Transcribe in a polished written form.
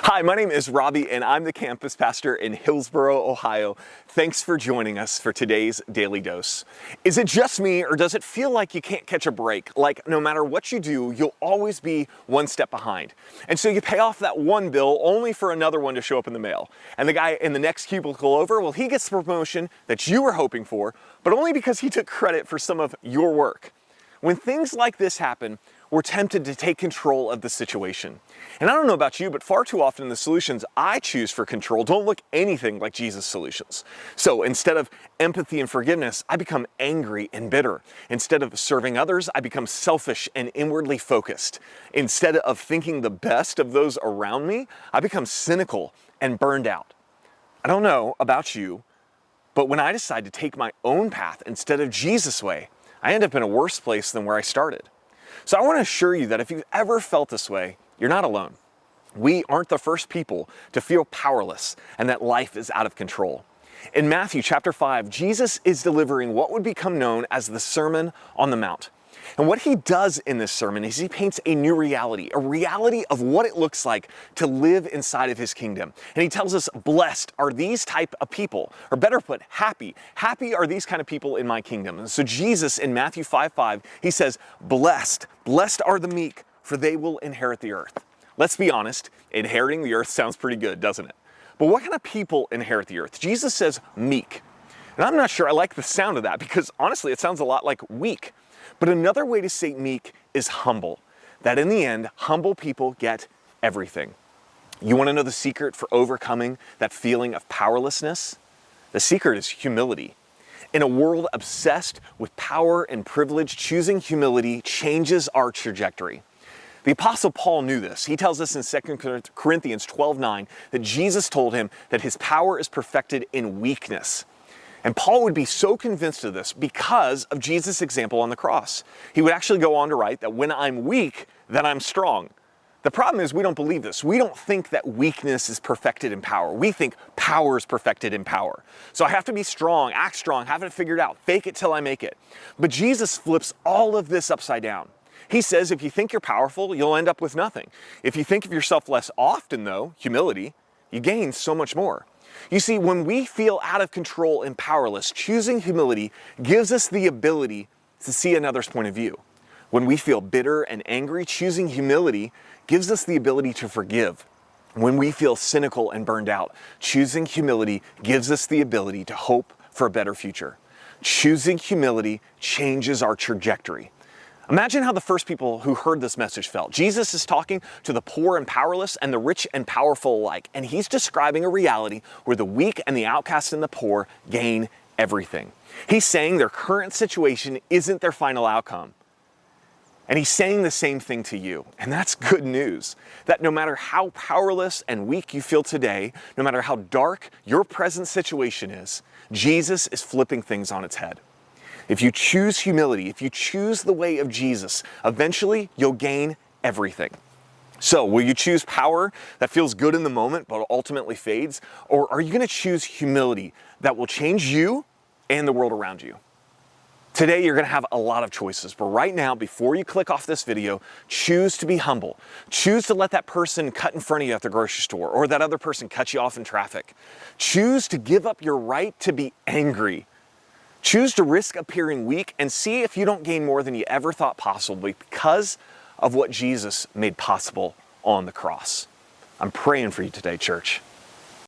Hi, my name is Robby and I'm the campus pastor in Hillsboro, Ohio. Thanks for joining us for today's Daily Dose. Is it just me, or does it feel like you can't catch a break? Like no matter what you do, you'll always be one step behind. And so you pay off that one bill only for another one to show up in the mail. And the guy in the next cubicle over, well, he gets the promotion that you were hoping for, but only because he took credit for some of your work. When things like this happen, we're tempted to take control of the situation. And I don't know about you, but far too often the solutions I choose for control don't look anything like Jesus' solutions. So instead of empathy and forgiveness, I become angry and bitter. Instead of serving others, I become selfish and inwardly focused. Instead of thinking the best of those around me, I become cynical and burned out. I don't know about you, but when I decide to take my own path instead of Jesus' way, I end up in a worse place than where I started. So I want to assure you that if you've ever felt this way, you're not alone. We aren't the first people to feel powerless and that life is out of control. In Matthew chapter 5, Jesus is delivering what would become known as the Sermon on the Mount. And what he does in this sermon is he paints a new reality, a reality of what it looks like to live inside of his kingdom. And he tells us, blessed are these type of people, or better put, happy. Happy are these kind of people in my kingdom. And so Jesus in Matthew 5:5, he says, blessed are the meek, for they will inherit the earth. Let's be honest, inheriting the earth sounds pretty good, doesn't it? But what kind of people inherit the earth? Jesus says meek. And I'm not sure I like the sound of that because honestly, it sounds a lot like weak. But another way to say meek is humble. That in the end, humble people get everything. You want to know the secret for overcoming that feeling of powerlessness? The secret is humility. In a world obsessed with power and privilege, choosing humility changes our trajectory. The Apostle Paul knew this. He tells us in 2 Corinthians 12:9 that Jesus told him that his power is perfected in weakness. And Paul would be so convinced of this because of Jesus' example on the cross. He would actually go on to write that when I'm weak, then I'm strong. The problem is we don't believe this. We don't think that weakness is perfected in power. We think power is perfected in power. So I have to be strong, act strong, have it figured out, fake it till I make it. But Jesus flips all of this upside down. He says if you think you're powerful, you'll end up with nothing. If you think of yourself less often though, humility, you gain so much more. You see, when we feel out of control and powerless, choosing humility gives us the ability to see another's point of view. When we feel bitter and angry, choosing humility gives us the ability to forgive. When we feel cynical and burned out, choosing humility gives us the ability to hope for a better future. Choosing humility changes our trajectory. Imagine how the first people who heard this message felt. Jesus is talking to the poor and powerless and the rich and powerful alike, and he's describing a reality where the weak and the outcast and the poor gain everything. He's saying their current situation isn't their final outcome. And he's saying the same thing to you. And that's good news. That no matter how powerless and weak you feel today, no matter how dark your present situation is, Jesus is flipping things on its head. If you choose humility, if you choose the way of Jesus, eventually you'll gain everything. So, will you choose power that feels good in the moment but ultimately fades? Or are you going to choose humility that will change you and the world around you? Today you're going to have a lot of choices, but right now, before you click off this video, choose to be humble. Choose to let that person cut in front of you at the grocery store or that other person cut you off in traffic. Choose to give up your right to be angry. Choose to risk appearing weak and see if you don't gain more than you ever thought possible because of what Jesus made possible on the cross. I'm praying for you today, church.